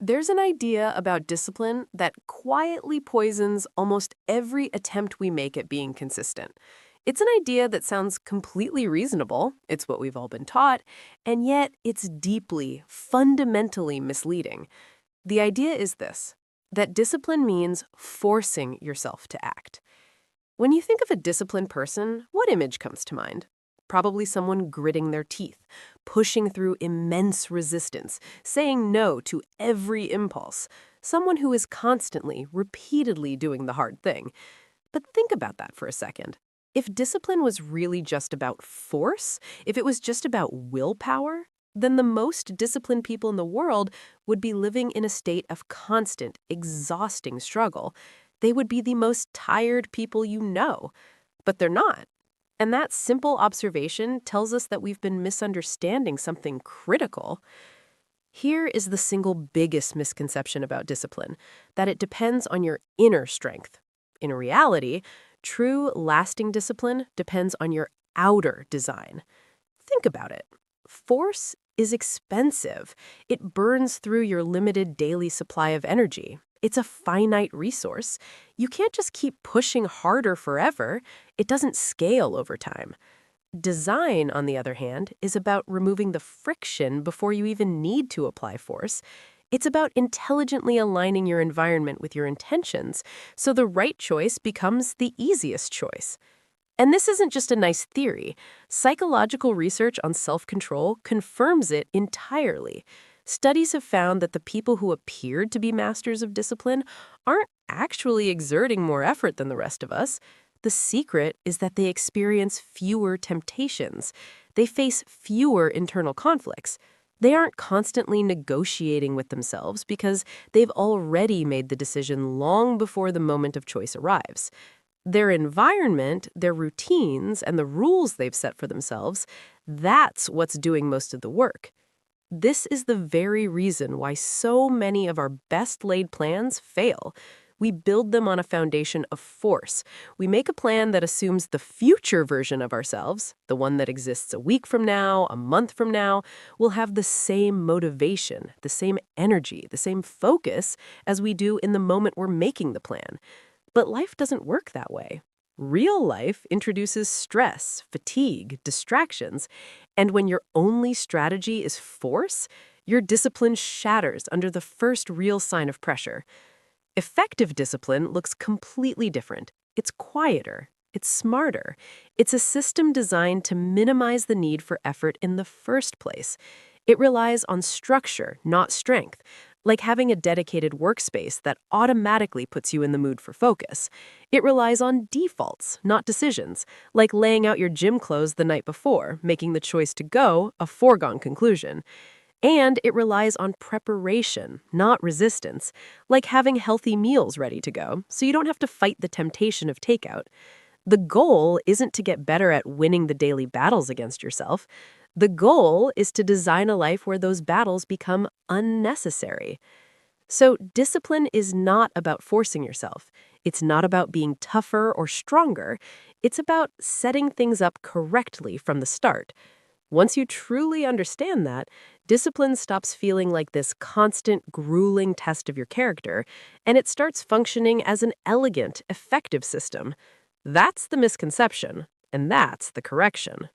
There's an idea about discipline that quietly poisons almost every attempt we make at being consistent. It's an idea that sounds completely reasonable, it's what we've all been taught, and yet it's deeply, fundamentally misleading. The idea is this, that discipline means forcing yourself to act. When you think of a disciplined person, what image comes to mind? Probably someone gritting their teeth, pushing through immense resistance, saying no to every impulse. Someone who is constantly, repeatedly doing the hard thing. But think about that for a second. If discipline was really just about force, if it was just about willpower, then the most disciplined people in the world would be living in a state of constant, exhausting struggle. They would be the most tired people you know. But they're not. And that simple observation tells us that we've been misunderstanding something critical. Here is the single biggest misconception about discipline, that it depends on your inner strength. In reality, true, lasting discipline depends on your outer design. Think about it. Force is expensive. It burns through your limited daily supply of energy. It's a finite resource. You can't just keep pushing harder forever. It doesn't scale over time. Design, on the other hand, is about removing the friction before you even need to apply force. It's about intelligently aligning your environment with your intentions, so the right choice becomes the easiest choice. And this isn't just a nice theory. Psychological research on self-control confirms it entirely. Studies have found that the people who appeared to be masters of discipline aren't actually exerting more effort than the rest of us. The secret is that they experience fewer temptations. They face fewer internal conflicts. They aren't constantly negotiating with themselves because they've already made the decision long before the moment of choice arrives. Their environment, their routines, and the rules they've set for themselves, that's what's doing most of the work. This is the very reason why so many of our best-laid plans fail. We build them on a foundation of force. We make a plan that assumes the future version of ourselves, the one that exists a week from now, a month from now, will have the same motivation, the same energy, the same focus as we do in the moment we're making the plan. But life doesn't work that way. Real life introduces stress, fatigue, distractions, and when your only strategy is force, your discipline shatters under the first real sign of pressure. Effective discipline looks completely different. It's quieter. It's smarter. It's a system designed to minimize the need for effort in the first place. It relies on structure, not strength, like having a dedicated workspace that automatically puts you in the mood for focus. It relies on defaults, not decisions, like laying out your gym clothes the night before, making the choice to go a foregone conclusion. And it relies on preparation, not resistance, like having healthy meals ready to go, so you don't have to fight the temptation of takeout. The goal isn't to get better at winning the daily battles against yourself. The goal is to design a life where those battles become unnecessary. So discipline is not about forcing yourself. It's not about being tougher or stronger. It's about setting things up correctly from the start. Once you truly understand that, discipline stops feeling like this constant, grueling test of your character, and it starts functioning as an elegant, effective system. That's the misconception, and that's the correction.